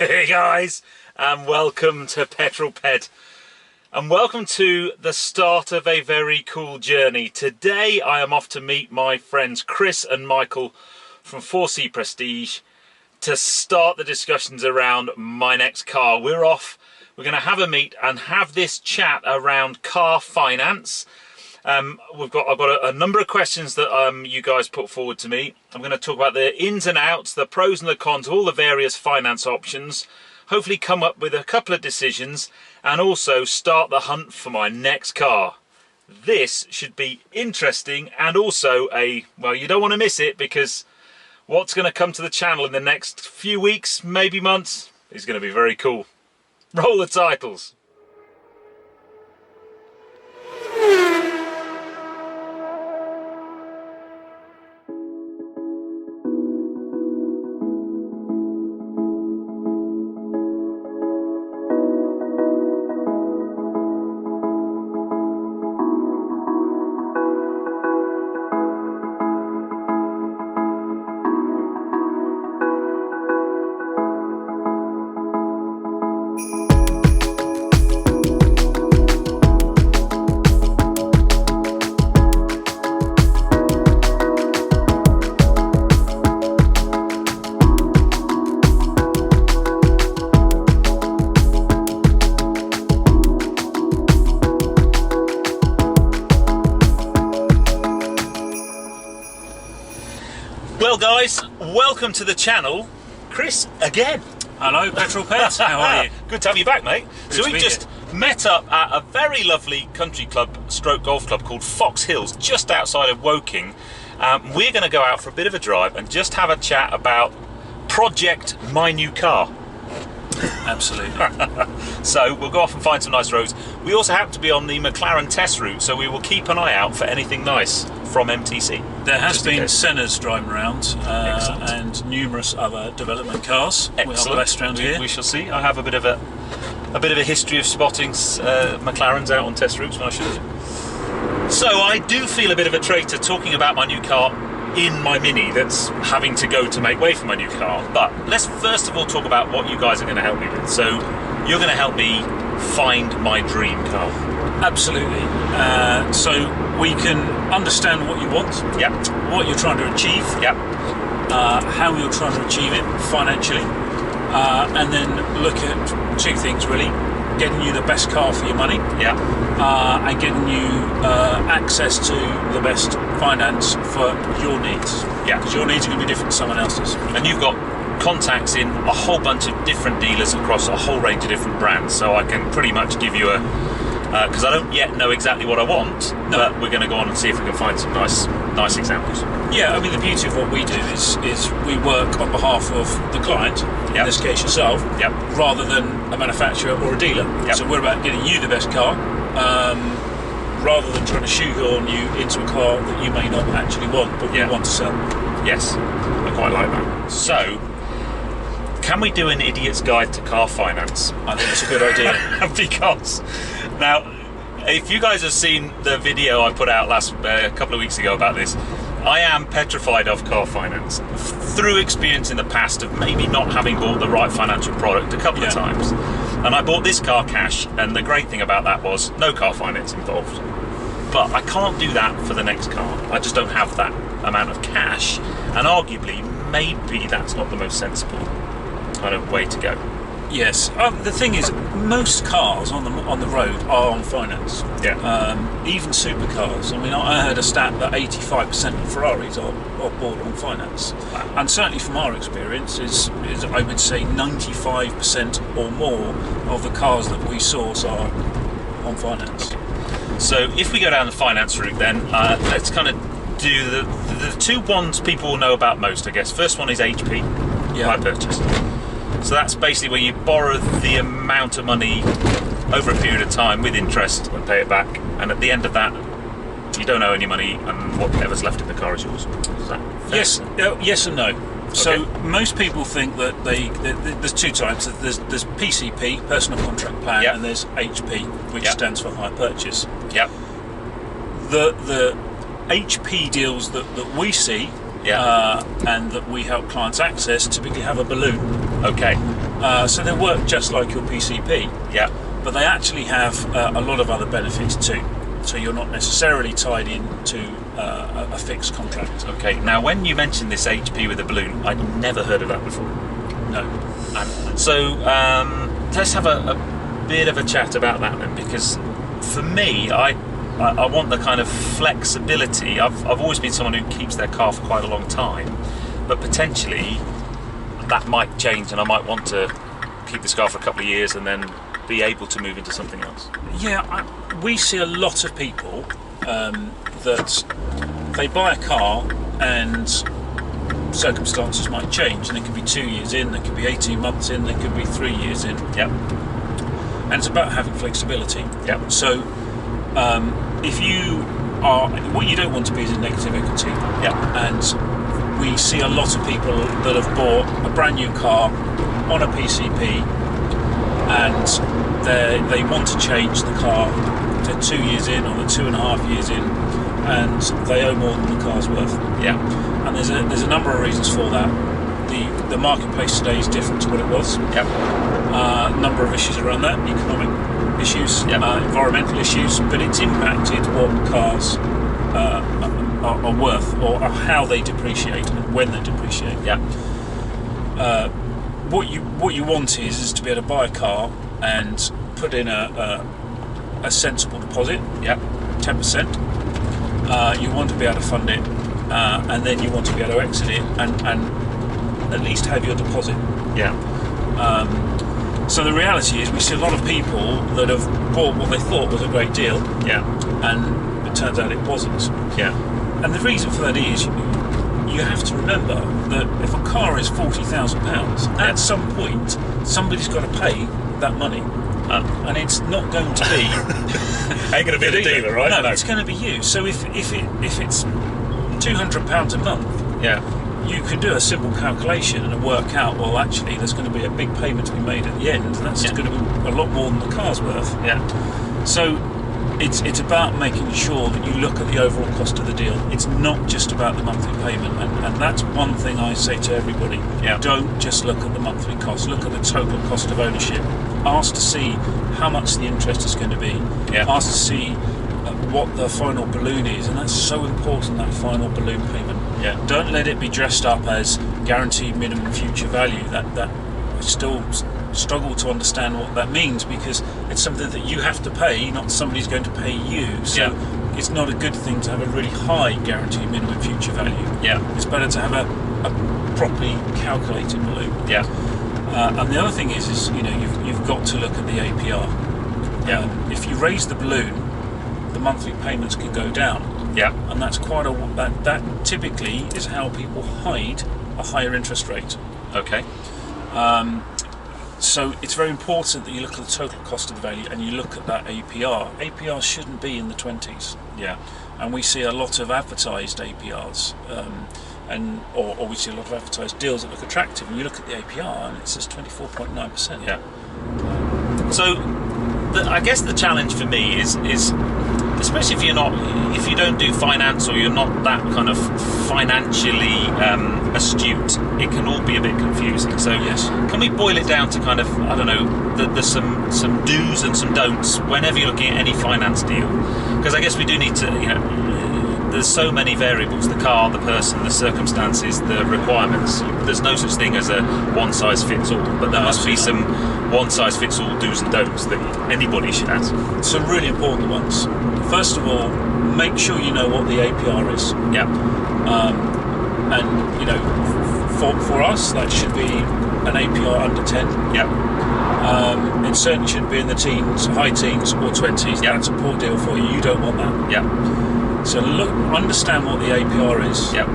Hey guys, and welcome to Petrol Ped, and welcome to the start of a very cool journey. Today I am off to meet my friends Chris and Michael from 4C Prestige to start the discussions around my next car. We're off, we're going to have a meet and have this chat around car finance. I've got a number of questions that you guys put forward to me. I'm going to talk about the ins and outs, the pros and the cons, all the various finance options, hopefully come up with a couple of decisions, and also start the hunt for my next car. This should be interesting, and also well, you don't want to miss it, because what's going to come to the channel in the next few weeks, maybe months, is going to be very cool. Roll the titles. Well guys, welcome to the channel. Chris, again. Hello, Petrol Pets. How are you? Good to have you back, mate. Good so to we be just met up at a very lovely country club stroke golf club called Fox Hills, just outside of Woking. We're going to go out for a bit of a drive and just have a chat about Project My New Car. Absolutely. So we'll go off and find some nice roads. We also happen to be on the McLaren test route, so we will keep an eye out for anything nice from MTC. There has been Sennas driving around and numerous other development cars. Excellent. We are blessed around here. We shall see. I have a bit of a history of spotting McLarens out on test routes when I should have. So I do feel a bit of a traitor talking about my new car in my Mini that's having to go to make way for my new car. But let's first of all talk about what you guys are going to help me with. So you're going to help me find my dream car. Absolutely. So we can understand what you want, Yep. what you're trying to achieve, Yep. how you're trying to achieve it financially, and then look at two things really: getting you the best car for your money, Yeah. and getting you access to the best finance for your needs. Yeah. Because your needs are going to be different to someone else's. And you've got contacts in a whole bunch of different dealers across a whole range of different brands, so I can pretty much give you because I don't yet know exactly what I want, but we're going to go on and see if we can find some nice examples. Yeah, I mean, the beauty of what we do is we work on behalf of the client, in this case yourself, rather than a manufacturer or a dealer. So we're about getting you the best car, rather than trying to shoehorn you into a car that you may not actually want, but you want to sell. Yes, I quite like that. So, can we do an idiot's guide to car finance? I think it's a good idea. Because now, if you guys have seen the video I put out a couple of weeks ago about this, I am petrified of car finance through experience in the past of maybe not having bought the right financial product a couple of times. And I bought this car cash, and the great thing about that was no car finance involved. But I can't do that for the next car. I just don't have that amount of cash, and arguably maybe that's not the most sensible kind of way to go. Yes, the thing is, most cars on the road are on finance. Even supercars. I mean, I heard a stat that 85% of Ferraris are bought on finance. Wow. And certainly from our experience, is I would say 95% or more of the cars that we source are on finance. So if we go down the finance route, then let's kind of do the two ones people will know about most, I guess. First one is HP, hire purchase. So that's basically where you borrow the amount of money over a period of time with interest and pay it back, and at the end of that you don't owe any money, and whatever's left in the car is yours. Is that fair? Yes and no. Okay. So most people think that there's two types. There's PCP, personal contract plan, and there's HP, which stands for hire purchase. The HP deals that we see and that we help clients access typically have a balloon. Okay. So they work just like your PCP. Yeah. But they actually have a lot of other benefits too. So you're not necessarily tied into a fixed contract. Okay. Now, when you mentioned this HP with a balloon, I'd never heard of that before. No. So let's have a bit of a chat about that then, because for me, I want the kind of flexibility. I've always been someone who keeps their car for quite a long time, but potentially that might change, and I might want to keep this car for a couple of years and then be able to move into something else. Yeah, we see a lot of people that they buy a car and circumstances might change, and it could be 2 years in, it could be 18 months in, it could be 3 years in. Yep. And it's about having flexibility. Yep. So if you are, what you don't want to be is a negative equity. Yep. And we see a lot of people that have bought a brand new car on a PCP, and they want to change the car. They're 2 years in, or they're 2.5 years in, and they owe more than the car's worth. Yeah. And there's a number of reasons for that. The marketplace today is different to what it was. Yep. Number of issues around that, economic issues, yep. Environmental issues, but it's impacted what cars are worth, or how they depreciate and when they depreciate. Yeah. What you want is to be able to buy a car and put in a sensible deposit. Yeah. 10%. You want to be able to fund it, and then you want to be able to exit it and at least have your deposit. Yeah. So the reality is, we see a lot of people that have bought what they thought was a great deal. Yeah. And it turns out it wasn't. Yeah. And the reason for that is, you have to remember that if a car is £40,000, at some point somebody's got to pay that money, and it's not going to be ain't going to be the dealer, right? No, it's going to be you. So if it's £200 a month, yeah, you can do a simple calculation and work out, well, actually there's going to be a big payment to be made at the end, and that's going to be a lot more than the car's worth. Yeah. So it's about making sure that you look at the overall cost of the deal. It's not just about the monthly payment, and that's one thing I say to everybody. Yeah. Don't just look at the monthly cost, look at the total cost of ownership. Ask to see how much the interest is going to be. Yeah. Ask to see what the final balloon is, and that's so important, that final balloon payment. Yeah. Don't let it be dressed up as guaranteed minimum future value. That I still struggle to understand what that means, because it's something that you have to pay, not somebody's going to pay you. So it's not a good thing to have a really high guaranteed minimum future value. Yeah. It's better to have a properly calculated balloon. Yeah. And the other thing is you've got to look at the APR. Yeah. If you raise the balloon, the monthly payments can go down. Yeah. And that's that typically is how people hide a higher interest rate. Okay. So it's very important that you look at the total cost of the value and you look at that APR. APR shouldn't be in the 20s. Yeah. And we see a lot of advertised APRs, or we see a lot of advertised deals that look attractive, and you look at the APR and it says 24.9%. Yeah. So I guess the challenge for me is especially if you don't do finance, or you're not that kind of financially astute, it can all be a bit confusing. So yes, can we boil it down to kind of, I don't know, there's some do's and some don'ts whenever you're looking at any finance deal? Because I guess we do need to, there's so many variables: the car, the person, the circumstances, the requirements. There's no such thing as a one-size-fits-all, but there must be some one-size-fits-all do's and don'ts that anybody should have. Some really important ones. First of all, make sure you know what the APR is. Yeah. And for us, that should be an APR under 10. Yeah. It certainly shouldn't be in the teens, high teens or 20s. Yeah. That's a poor deal for you. You don't want that. Yeah. So understand what the APR is. Yeah.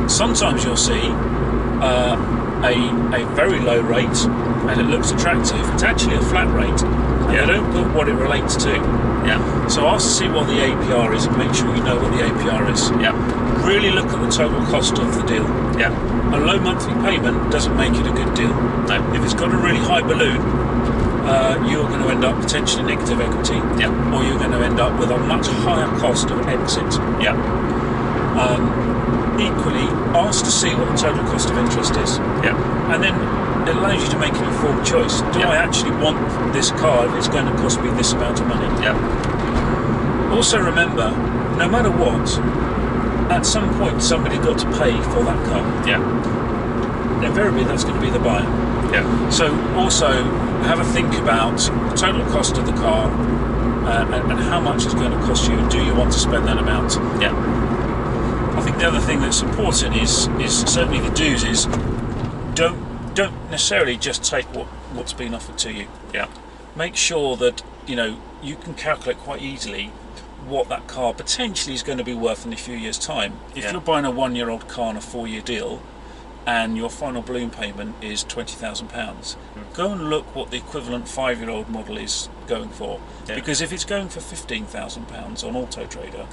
Sometimes you'll see a very low rate and it looks attractive. It's actually a flat rate. And they don't put what it relates to. Yeah. So ask to see what the APR is and make sure you know what the APR is. Yeah. Really look at the total cost of the deal. Yeah. A low monthly payment doesn't make it a good deal. No. If it's got a really high balloon, you're going to end up potentially negative equity. Yeah. Or you're going to end up with a much higher cost of exit. Yeah. Equally, ask to see what the total cost of interest is. And then it allows you to make an informed choice. Do I actually want this car if it's going to cost me this amount of money? Also remember, no matter what, at some point somebody got to pay for that car. Invariably that's going to be the buyer. So also have a think about the total cost of the car and how much it's going to cost you, and do you want to spend that amount? I think the other thing that's important is certainly the do's is don't necessarily just take what's been offered to you. Make sure that you can calculate quite easily what that car potentially is going to be worth in a few years' time. If you're buying a 1-year-old car on a 4-year deal and your final balloon payment is £20,000, go and look what the equivalent 5-year-old model is going for. Because if it's going for £15,000 on Auto Trader,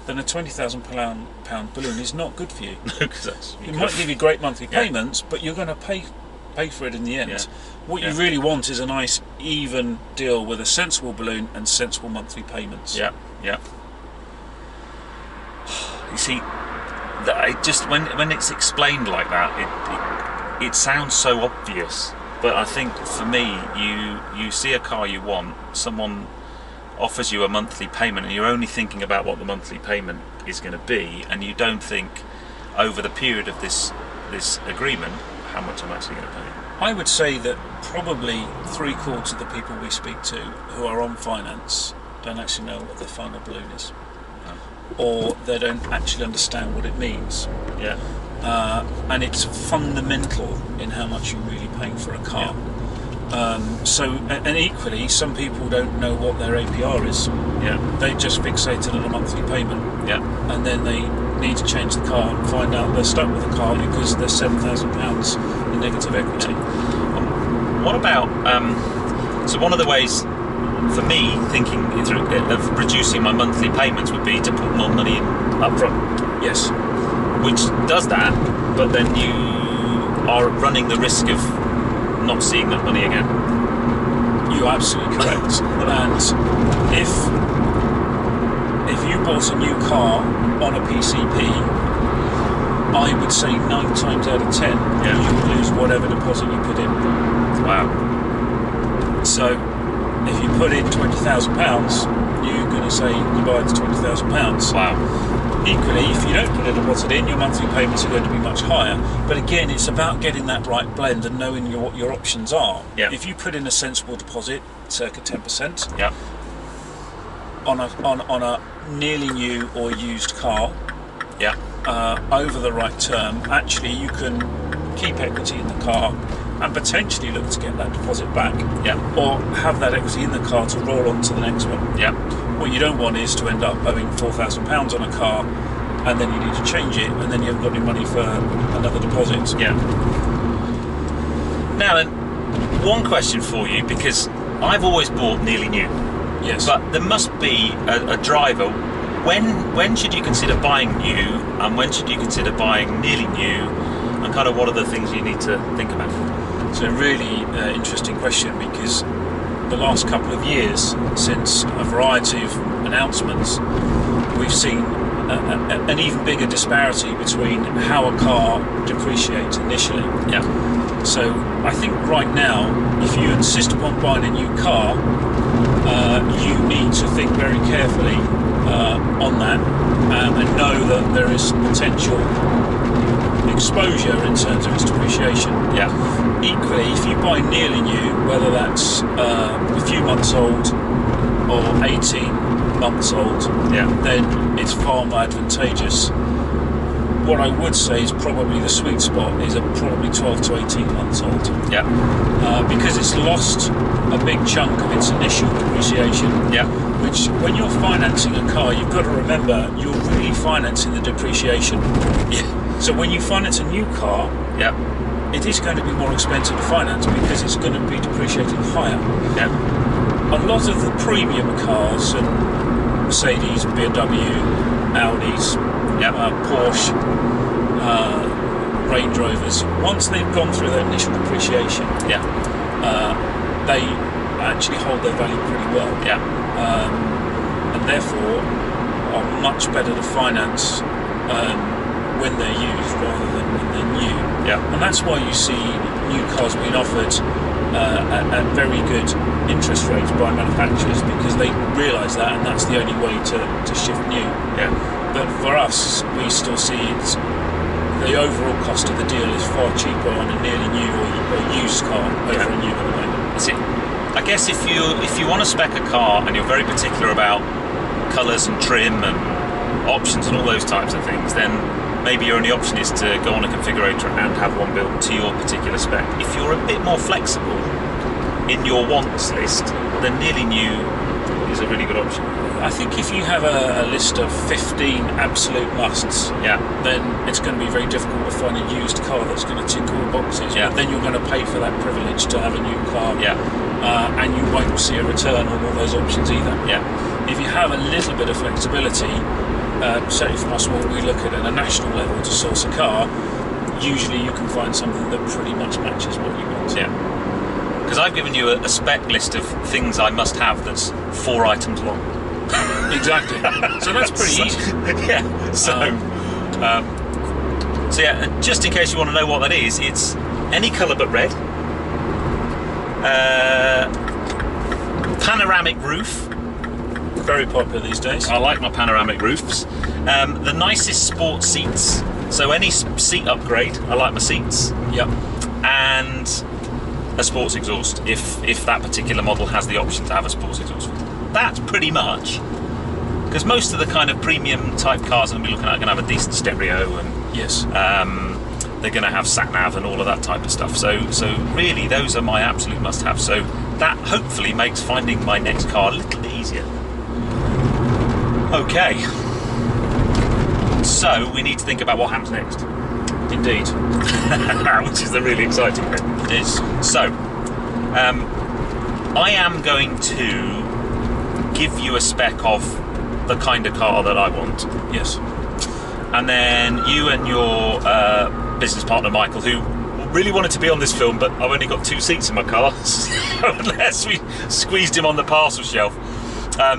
then a £20,000 balloon is not good for you. It might give you great monthly payments, but you're going to pay for it in the end. What you really want is a nice even deal with a sensible balloon and sensible monthly payments. You see, it just when it's explained like that, it sounds so obvious. But I think for me, you see a car you want, someone offers you a monthly payment, and you're only thinking about what the monthly payment is going to be, and you don't think over the period of this agreement how much I'm actually going to pay. I would say that probably 3/4 of the people we speak to who are on finance don't actually know what their final balloon is, or they don't actually understand what it means. And it's fundamental in how much you're really paying for a car. And equally, some people don't know what their APR is. They just fixated on a monthly payment. And then they need to change the car and find out they're stuck with the car because there's £7,000 in negative equity. What about so one of the ways for me thinking of reducing my monthly payments would be to put more money in up front. Which does that, but then you are running the risk of not seeing that money again. You're absolutely correct. And if you bought a new car on a PCP, I would say 9 times out of 10 you would lose whatever deposit you put in. So if you put in £20,000, you're going to say goodbye to £20,000. Equally, if you don't put a deposit in, your monthly payments are going to be much higher. But again, it's about getting that right blend and knowing what your options are. If you put in a sensible deposit, circa 10%, on a nearly new or used car, over the right term, actually you can keep equity in the car and potentially look to get that deposit back, or have that equity in the car to roll on to the next one. What you don't want is to end up owing £4,000 on a car, and then you need to change it, and then you haven't got any money for another deposit. Now then, one question for you, because I've always bought nearly new. But there must be a driver. When should you consider buying new, and when should you consider buying nearly new, and kind of what are the things you need to think about? It's a really interesting question, because the last couple of years, since a variety of announcements, we've seen an even bigger disparity between how a car depreciates initially. So I think right now, if you insist upon buying a new car, you need to think very carefully on that, and know that there is potential exposure in terms of its depreciation. Equally, if you buy nearly new, whether that's a few months old or 18 months old, then it's far more advantageous. What I would say is probably the sweet spot is probably 12 to 18 months old. Because it's lost a big chunk of its initial depreciation. Which, when you're financing a car, you've got to remember you're really financing the depreciation. So when you finance a new car, it is going to be more expensive to finance because it's going to be depreciating higher. A lot of the premium cars, and Mercedes, BMW, Audis, Porsche, Range Rovers, once they've gone through their initial depreciation, they actually hold their value pretty well. And therefore are much better to finance when they're used rather than when they're new. Yeah. And that's why you see new cars being offered at very good interest rates by manufacturers, because they realise that, and that's the only way to shift new. Yeah. But for us, we still see it's the overall cost of the deal is far cheaper on a nearly new or used car over a new at the moment. That's it. I guess if you want to spec a car and you're very particular about colours and trim and options and all those types of things, then maybe your only option is to go on a configurator and have one built to your particular spec. If you're a bit more flexible in your wants list, then nearly new is a really good option. I think if you have a list of 15 absolute musts, then it's going to be very difficult to find a used car that's going to tick all the boxes. Yeah. But then you're going to pay for that privilege to have a new car, and you won't see a return on all those options either. Yeah. If you have a little bit of flexibility, certainly from us, when we look at a national level to source a car, usually you can find something that pretty much matches what you want. Yeah. Because I've given you a spec list of things I must have that's 4 items long. Exactly. So that's pretty easy. Yeah. So yeah, just in case you want to know what that is, it's any colour but red. Panoramic roof. Very popular these days. I like my panoramic roofs. The nicest sport seats. So any seat upgrade, I like my seats. Yep. And a sports exhaust, if that particular model has the option to have a sports exhaust. That's pretty much, because most of the kind of premium type cars I'm going to be looking at are going to have a decent stereo, and yes, they're going to have sat nav and all of that type of stuff. So really, those are my absolute must-have. So that hopefully makes finding my next car a little bit easier. Okay, so we need to think about what happens next. Indeed. Which is the really exciting bit. It is. So, I am going to give you a spec of the kind of car that I want. Yes. And then you and your business partner Michael, who really wanted to be on this film, but I've only got 2 seats in my car, so unless we squeezed him on the parcel shelf,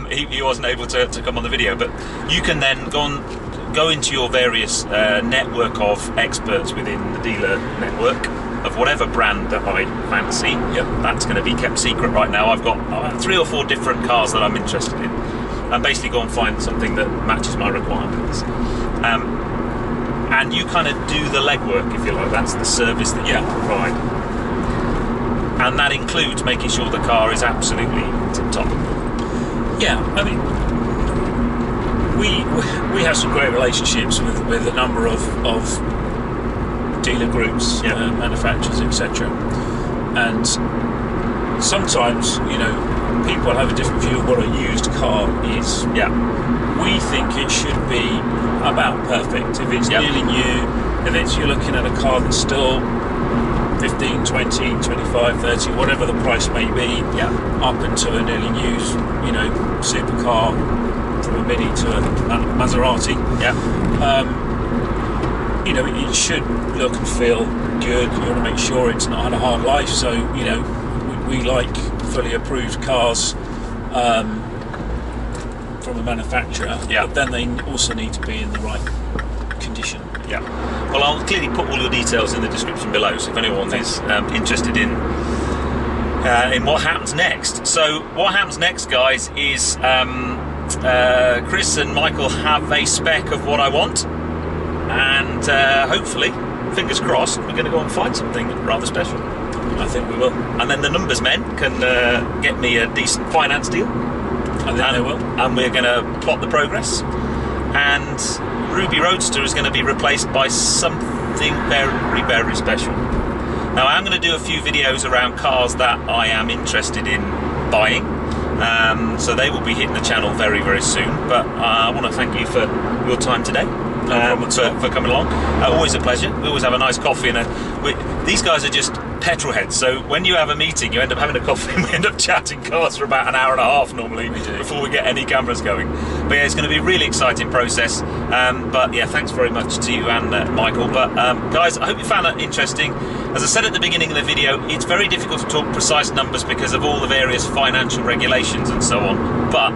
he wasn't able to come on the video. But you can then go into your various network of experts within the dealer network of whatever brand that I fancy. Yep. That's going to be kept secret right now. I've got 3 or 4 different cars that I'm interested in, and basically go and find something that matches my requirements. And you kind of do the legwork, if you like. That's the service that you provide, and that includes making sure the car is absolutely tip-top. Yeah, I mean, we have some great relationships with a number of dealer groups, manufacturers, etc. And sometimes, people have a different view of what a used car is. Yeah. We think it should be about perfect. If it's nearly new, if you're looking at a car that's still 15, 20, 25, 30, whatever the price may be, up into a nearly new, supercar, from a Mini to a Maserati. It should look and feel good. You want to make sure it's not had a hard life. So, we like fully approved cars from a manufacturer, but then they also need to be in the right condition. Yeah. Well, I'll clearly put all your details in the description below, so if anyone is interested in what happens next. So what happens next, guys, is Chris and Michael have a spec of what I want, and hopefully, fingers crossed, we're going to go and find something rather special. I think we will. And then the numbers men can get me a decent finance deal. I think they will. And we're going to plot the progress. And Ruby Roadster is going to be replaced by something very, very special. Now, I'm going to do a few videos around cars that I am interested in buying. So they will be hitting the channel very, very soon. But I want to thank you for your time today. For coming along. Always a pleasure. We always have a nice coffee, and these guys are just petrol heads, so when you have a meeting you end up having a coffee and we end up chatting cars for about an hour and a half normally before we get any cameras going. But yeah, it's going to be a really exciting process. But yeah, thanks very much to you and Michael. But guys, I hope you found that interesting. As I said at the beginning of the video, it's very difficult to talk precise numbers because of all the various financial regulations and so on. But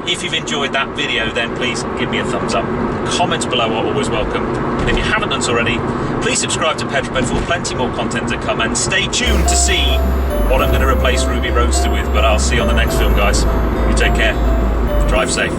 if you've enjoyed that video, then please give me a thumbs up. Comments below are always welcome. And if you haven't done so already, please subscribe to Petrol Ped for plenty more content to come, and stay tuned to see what I'm going to replace Ruby Roadster with. But I'll see you on the next film, guys. You take care. Drive safe.